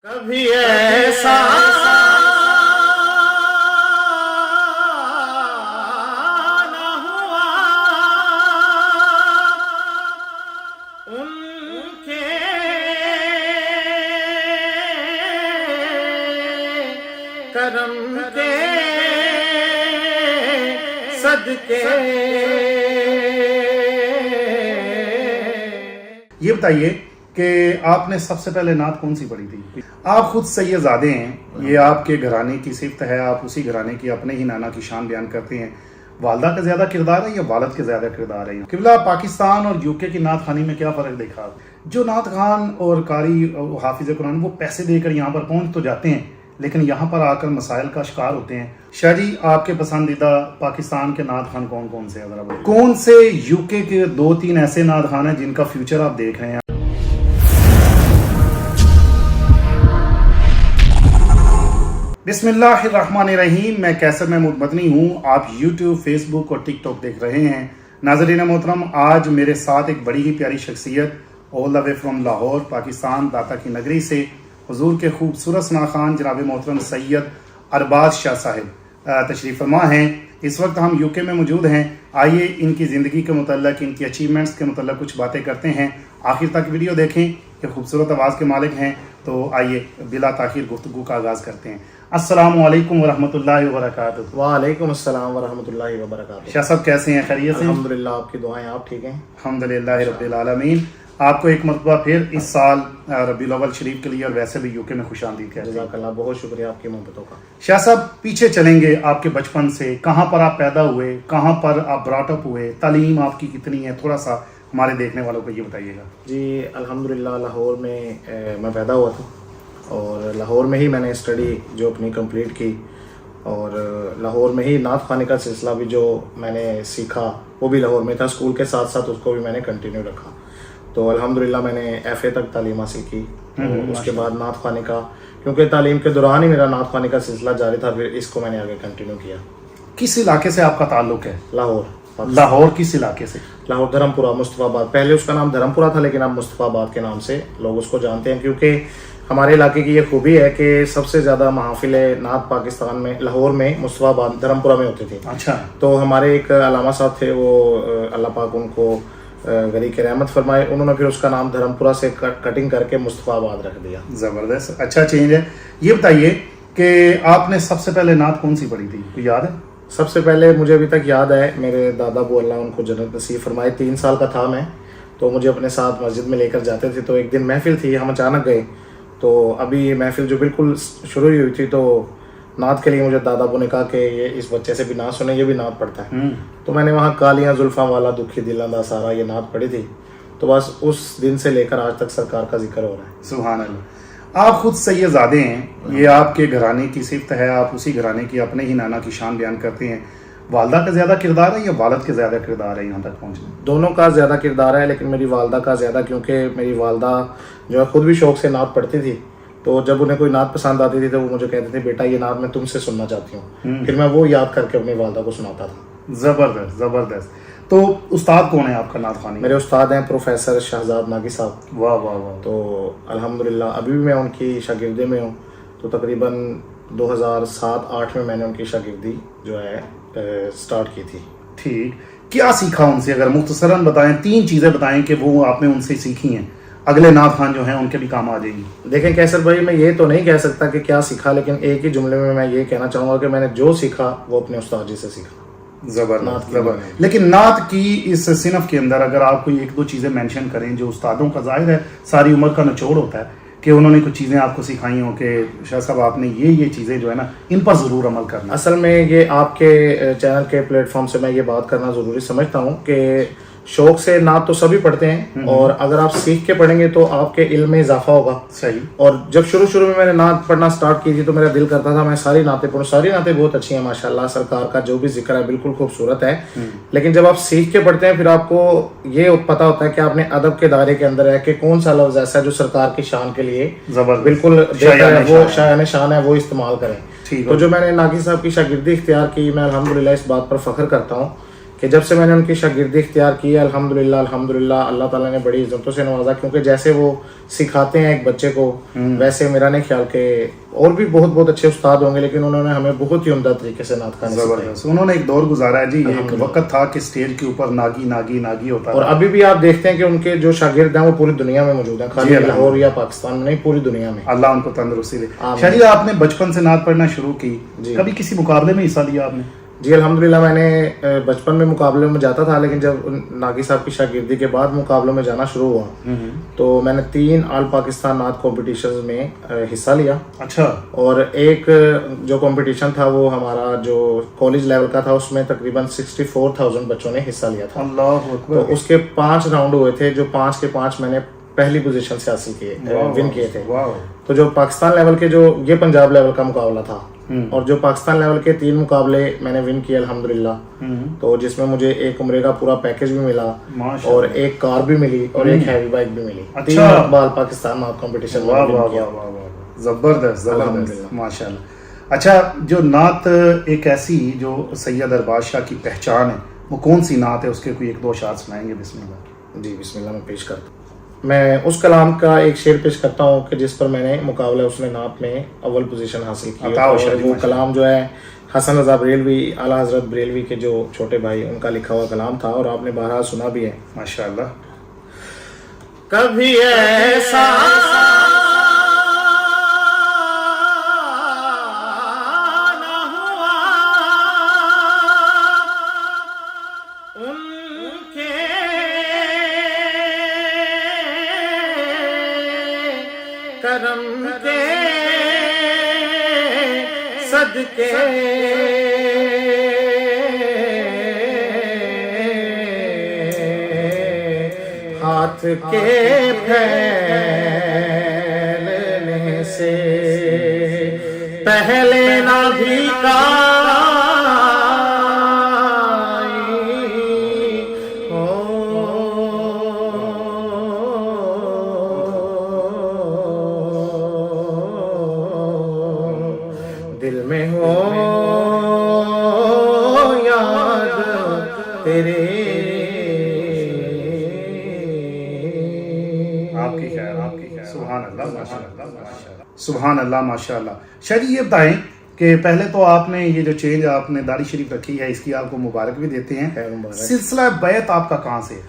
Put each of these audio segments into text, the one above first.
کبھی ایسا نہ ہوا ان کے کرم کے صدقے. یہ بتائیے کہ آپ نے سب سے پہلے نعت کون سی پڑھی تھی؟ آپ خود سید زادے ہیں، یہ آپ کے گھرانے کی صفت ہے، آپ اسی گھرانے کی اپنے ہی نانا کی شان بیان کرتے ہیں. والدہ کا زیادہ کردار ہے یا والد کے زیادہ کردار ہے؟ قبلہ پاکستان اور یو کے کی نعت خوانی میں کیا فرق دیکھا؟ جو نعت خوان اور قاری حافظ قرآن وہ پیسے دے کر یہاں پر پہنچ تو جاتے ہیں لیکن یہاں پر آ کر مسائل کا شکار ہوتے ہیں. شاہ جی، آپ کے پسندیدہ پاکستان کے نعت خوان کون کون سے ہیں؟ کون سے یو کے 2-3 ایسے نعت خوان ہیں جن کا فیوچر آپ دیکھ رہے ہیں؟ بسم اللہ الرحمن الرحیم. میں کیسر محمود مدنی ہوں. آپ یوٹیوب، فیس بک اور ٹک ٹاک دیکھ رہے ہیں. ناظرین محترم، آج میرے ساتھ ایک بڑی ہی پیاری شخصیت آل دا وے فرام لاہور پاکستان داتا کی نگری سے حضور کے خوبصورت ثنا خوان جناب محترم سید ارباز شاہ صاحب تشریف فرما ہیں. اس وقت ہم یو کے میں موجود ہیں. آئیے ان کی زندگی کے متعلق، ان کی اچیومنٹس کے متعلق کچھ باتیں کرتے ہیں. آخر تک ویڈیو دیکھیں کہ خوبصورت آواز کے مالک ہیں. تو آئیے بلا تاخیر گفتگو کا آغاز کرتے ہیں. السلام علیکم ورحمۃ اللہ وبرکاتہ. وعلیکم السلام ورحمۃ اللہ وبرکاتہ. شاہ صاحب کیسے ہیں؟ خیریت سے؟ الحمدللہ، آپ کی دعائیں. آپ ٹھیک ہیں؟ الحمدللہ رب العالمین. آپ کو ایک مرتبہ پھر اس سال ربیع الاول شریف کے لیے اور ویسے بھی یو کے میں خوش آمدید کہتے ہیں. جزاک اللہ، بہت شکریہ آپ کی محبتوں کا. شاہ صاحب، پیچھے چلیں گے آپ کے بچپن سے. کہاں پر آپ پیدا ہوئے، کہاں پر آپ براٹ اپ ہوئے، تعلیم آپ کی کتنی ہے، تھوڑا سا ہمارے دیکھنے والوں کو یہ بتائیے گا. جی الحمدللہ، لاہور میں میں پیدا ہوا تھا اور لاہور میں ہی میں نے اسٹڈی جو اپنی کمپلیٹ کی اور لاہور میں ہی نعت خوانی کا سلسلہ بھی جو میں نے سیکھا وہ بھی لاہور میں تھا. اسکول کے ساتھ ساتھ اس کو بھی میں نے کنٹینیو رکھا. تو الحمدللہ میں نے ایف اے تک تعلیم حاصل کی. اس کے بعد نعت خوانی کا، کیونکہ تعلیم کے دوران ہی میرا نعت خوانی کا سلسلہ جاری تھا، پھر اس کو میں نے آگے کنٹینیو کیا. کس علاقے سے آپ کا تعلق ہے؟ لاہور. لاہور کس علاقے سے؟ لاہور دھرم پورہ، مصطفیٰ آباد. پہلے اس کا نام دھرم پورہ تھا لیکن اب مصطفیٰ آباد کے نام سے لوگ اس کو جانتے ہیں، کیونکہ ہمارے علاقے کی یہ خوبی ہے کہ سب سے زیادہ محافل نعت پاکستان میں لاہور میں مصطفیٰ آباد دھرم پورہ میں ہوتی تھی. اچھا. تو ہمارے ایک علامہ صاحب تھے، وہ اللہ پاک ان کو غریق رحمت فرمائے، انہوں نے پھر اس کا نام دھرم پورہ سے کٹنگ کر کے مصطفیٰ آباد رکھ دیا. زبردست، اچھا چینج ہے. یہ بتائیے کہ آپ نے سب سے پہلے نعت کون سی پڑھی تھی، کوئی یاد ہے؟ سب سے پہلے مجھے ابھی تک یاد ہے، میرے دادا ابو اللہ ان کو جنت نصیب فرمائے، 3 سال کا تھا میں، تو مجھے اپنے ساتھ مسجد میں لے کر جاتے تھے. تو ایک دن محفل تھی، ہم اچانک گئے، تو ابھی محفل جو بالکل شروع ہی ہوئی تھی، تو نعت کے لیے مجھے دادا ابو نے کہا کہ یہ اس بچے سے بھی نعت سنیں، یہ بھی نعت پڑھتا ہے. تو میں نے وہاں کالیاں زلفاں والا دکھی دلاں دا سارا یہ نعت پڑھی تھی. تو بس اس دن سے لے کر آج تک سرکار کا ذکر ہو رہا ہے. سبحان اللہ. آپ خود سید زادے ہیں، یہ آپ کے گھرانے کی صفت ہے، آپ اسی گھرانے کی اپنے ہی نانا کی شان بیان کرتے ہیں. والدہ کا زیادہ کردار ہے یا والد کے زیادہ کردار ہے یہاں تک پہنچنا؟ دونوں کا زیادہ کردار ہے، لیکن میری والدہ کا زیادہ، کیونکہ میری والدہ جو ہے خود بھی شوق سے نعت پڑھتی تھی. تو جب انہیں کوئی نعت پسند آتی تھی تو وہ مجھے کہتے تھے بیٹا یہ نعت میں تم سے سننا چاہتی ہوں. پھر میں وہ یاد کر کے اپنی والدہ کو سناتا تھا. زبردست زبردست. تو استاد کون ہے آپ کا نعت خوانی؟ میرے استاد ہیں پروفیسر شہزاد ناگی صاحب. واہ واہ واہ. تو الحمدللہ ابھی بھی میں ان کی شاگردی میں ہوں. تو تقریباً 2007-8 میں نے ان کی شاگردی جو ہے سٹارٹ کی تھی. ٹھیک. کیا سیکھا ان سے؟ اگر مختصراً بتائیں، 3 چیزیں بتائیں کہ وہ آپ نے ان سے سیکھی ہیں، اگلے نعت خوان جو ہیں ان کے بھی کام آ جائے گی. دیکھیں کیسر بھائی، میں یہ تو نہیں کہہ سکتا کہ کیا سیکھا، لیکن ایک ہی جملے میں یہ کہنا چاہوں گا کہ میں نے جو سیکھا وہ اپنے استاد جی سے سیکھا. زبردست زبردست. لیکن نعت کی اس صنف کے اندر اگر آپ کوئی 1-2 چیزیں مینشن کریں جو استادوں کا ظاہر ہے ساری عمر کا نچوڑ ہوتا ہے کہ انہوں نے کچھ چیزیں آپ کو سکھائی ہوں کہ شاہ صاحب آپ نے یہ چیزیں جو ہے نا ان پر ضرور عمل کرنا. اصل میں یہ آپ کے چینل کے پلیٹ فارم سے میں یہ بات کرنا ضروری سمجھتا ہوں کہ شوق سے نعت تو سبھی پڑھتے ہیں، اور اگر آپ سیکھ کے پڑھیں گے تو آپ کے علم میں اضافہ ہوگا. صحیح. اور جب شروع میں نے نعت پڑھنا سٹارٹ کی تھی تو میرا دل کرتا تھا میں ساری نعتیں پڑھوں. ساری نعتیں بہت اچھی ہیں ماشاءاللہ، سرکار کا جو بھی ذکر ہے بالکل خوبصورت ہے. لیکن جب آپ سیکھ کے پڑھتے ہیں پھر آپ کو یہ پتہ ہوتا ہے کہ آپ نے ادب کے دائرے کے اندر ہے کہ کون سا لفظ ایسا ہے جو سرکار کی شان کے لیے بالکل وہ شایان شان ہے، وہ استعمال کریں. تو جو میں نے ناگی صاحب کی شاگردی اختیار کی، میں الحمدللہ اس بات پر فخر کرتا ہوں کہ جب سے میں نے ان کی شاگردی اختیار کی ہے الحمدللہ اللہ تعالیٰ نے بڑی عزتوں سے نوازا، کیونکہ جیسے وہ سکھاتے ہیں ایک بچے کو ویسے میرا نہیں خیال کہ اور بھی بہت بہت اچھے استاد ہوں گے، لیکن انہوں نے ہمیں بہت ہی عمدہ طریقے سے نعت خوانی سکھائی۔ انہوں نے ایک دور گزارا ہے جی، ایک وقت تھا کہ اسٹیج کے اوپر ناگی ہوتا اور ابھی بھی آپ دیکھتے ہیں کہ ان کے جو شاگرد ہیں وہ پوری دنیا میں موجود ہیں، خالی لاہور یا پاکستان میں نہیں، پوری دنیا میں۔ اللہ ان کو تندرستی دے۔ شاہ جی آپ نے بچپن سے نعت پڑھنا شروع کی، کبھی کسی مقابلے میں حصہ لیا آپ نے؟ جی الحمدللہ میں نے بچپن میں مقابلوں میں جاتا تھا، لیکن جب ناگی صاحب کی شاگردی کے بعد مقابلوں میں جانا شروع ہوا تو میں نے 3 آل پاکستان نعت کمپٹیشنز میں حصہ لیا۔ اچھا۔ اور ایک جو کمپٹیشن تھا وہ ہمارا جو کالج لیول کا تھا، اس میں تقریباً 64,000 بچوں نے حصہ لیا تھا۔ اللہ اکبر۔ تو اس کے 5 راؤنڈ ہوئے تھے، جو 5 کے 5 میں نے پہلی پوزیشن سے حاصل کیے، ون کیے تھے۔ تو جو پاکستان لیول کے جو یہ پنجاب لیول کا مقابلہ تھا، اور جو پاکستان لیول کے 3 مقابلے میں نے ون کیے الحمدللہ، تو جس میں مجھے ایک عمرے کا پورا پیکج بھی ملا اور ایک کار بھی ملی اور ایک ہیوی بائک بھی ملی۔ 3 مرتبہ پاکستان نعت کمپٹیشن میں ون کیا۔ زبردست زبردست ماشاء اللہ۔ اچھا، جو نعت ایک ایسی جو سید ارباز شاہ کی پہچان ہے، وہ کون سی نعت ہے؟ اس کے کوئی 1-2 اشعار سنائیں گے؟ بسم اللہ۔ جی بسم اللہ، میں پیش کرتا ہوں۔ میں اس کلام کا ایک شعر پیش کرتا ہوں کہ جس پر میں نے مقابلہ اس میں نعت میں اول پوزیشن حاصل کی، اور وہ کلام جو ہے حسن رضا بریلوی، اعلیٰ حضرت بریلوی کے جو چھوٹے بھائی، ان کا لکھا ہوا کلام تھا، اور آپ نے بہرحال سنا بھی ہے ماشاءاللہ۔ کبھی ایسا کرم کے صدقے ہاتھ کے پھیلنے سے پہلے نہ بھی دل میں ہو یاد تیرے۔ آپ کی خیر، آپ کی خیر، سبحان اللہ ماشاء اللہ، سبحان اللہ ماشاء اللہ۔ شاہ جی یہ بتائیں کہ پہلے تو آپ نے یہ جو چینج آپ نے داڑھی شریف رکھی ہے، اس کی آپ کو مبارک بھی دیتے ہیں۔ سلسلہ بیعت آپ کا کہاں سے ہے؟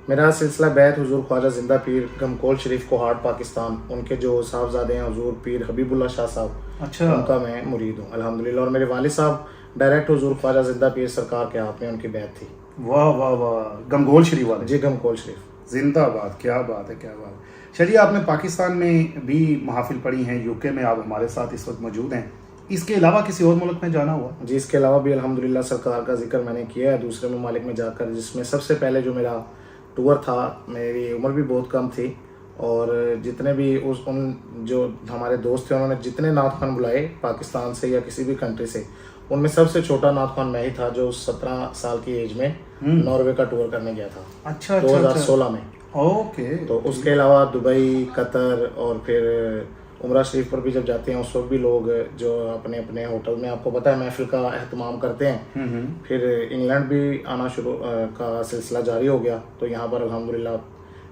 میرا سلسلہ بیعت حضور خواجہ زندہ پیر گمکول شریف کوہاٹ پاکستان، ان کے جو صاحبزادے ہیں حضور پیر حبیب اللہ شاہ صاحب، اچھا، ان کا میں مرید ہوں الحمدللہ، اور میرے والد صاحب ڈائریکٹ حضور خواجہ زندہ پیر سرکار کے ہاتھ میں ان کی بیعت تھی۔ واہ واہ واہ، گمگول شریف والے؟ جی گمکول شریف، زندہ باد، کیا بات ہے، کیا بات ہے۔ شاہ جی آپ نے پاکستان میں بھی محافل پڑھی ہیں، یو کے میں آپ ہمارے ساتھ اس وقت موجود ہیں، اس کے علاوہ کسی اور ملک میں جانا ہوا؟ جی اس کے علاوہ بھی الحمدللہ سرکار کا ذکر میں نے کیا ہے دوسرے ممالک میں جا کر، جس میں سب سے پہلے جو میرا ٹور تھا، میری عمر بھی بہت کم تھی، اور جتنے بھی ان جو ہمارے دوست تھے انہوں نے جتنے نعت خوان بلائے پاکستان سے یا کسی بھی کنٹری سے، ان میں سب سے چھوٹا نعت خوان میں ہی تھا جو 17 سال کی ایج میں ناروے کا ٹور کرنے گیا تھا۔ اچھا، 2016 میں۔ اوکے۔ تو اس کے علاوہ دبئی، قطر، اور پھر عمرہ شریف پر بھی جب جاتے ہیں اس وقت بھی لوگ جو اپنے اپنے ہوٹل میں، آپ کو پتہ ہے محفل کا اہتمام کرتے ہیں، پھر انگلینڈ بھی آنا شروع کا سلسلہ جاری ہو گیا، تو یہاں پر الحمدللہ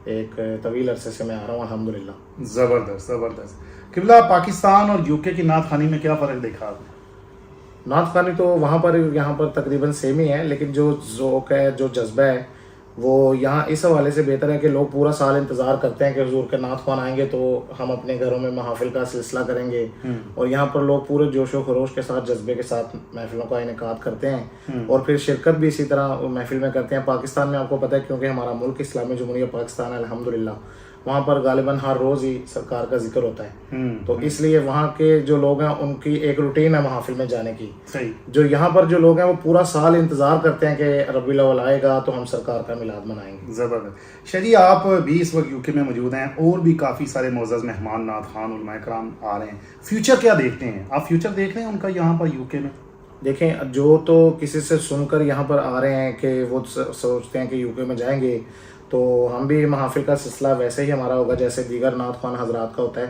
ایک طویل عرصے سے میں آ رہا ہوں الحمدللہ۔ زبردست زبردست۔ قبلہ پاکستان اور یو کے کی نعت خوانی میں کیا فرق دیکھا آپ نے؟ نعت خوانی تو وہاں پر یہاں پر تقریباً سیم ہی ہے، لیکن جو ذوق ہے، جو جذبہ ہے، وہ یہاں اس حوالے سے بہتر ہے کہ لوگ پورا سال انتظار کرتے ہیں کہ حضور کے نعت خوان آئیں گے تو ہم اپنے گھروں میں محافل کا سلسلہ کریں گے، اور یہاں پر لوگ پورے جوش و خروش کے ساتھ، جذبے کے ساتھ محفلوں کا انعقاد کرتے ہیں، اور پھر شرکت بھی اسی طرح محفل میں کرتے ہیں۔ پاکستان میں آپ کو پتہ ہے کیونکہ ہمارا ملک اسلامی جمہوریہ پاکستان ہے الحمدللہ، وہاں پر غالباً ہر روز ہی سرکار کا ذکر ہوتا ہے، تو اس لیے وہاں کے جو لوگ ہیں ان کی ایک روٹین ہے محافل میں جانے کی۔ جو یہاں پر جو لوگ ہیں وہ پورا سال انتظار کرتے ہیں کہ ربیع الاول آئے گا تو ہم سرکار کا میلاد منائیں گے۔ زبردست۔ شاہ جی آپ بھی اس وقت یو کے میں موجود ہیں، اور بھی کافی سارے معزز مہمان نعت خوان علماء کرام آ رہے ہیں، فیوچر کیا دیکھتے ہیں آپ؟ فیوچر دیکھ رہے ہیں ان کا یہاں پر یو کے میں؟ دیکھیں، جو تو کسی سے سن کر یہاں پر آ رہے ہیں کہ وہ سوچتے ہیں کہ یو کے میں جائیں گے، تو ہم بھی محافل کا سلسلہ ویسے ہی ہمارا ہوگا جیسے دیگر نعت خوان حضرات کا ہوتا ہے،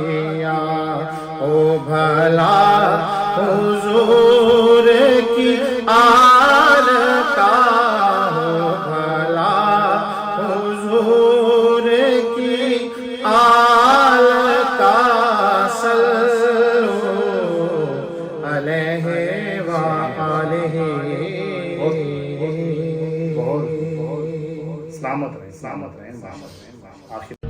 دیا او بھلا حضور کی آل کا ہو بھلا حضور کی آل کا صلو علیہ وآلہ بہت سلامت رہیں آخر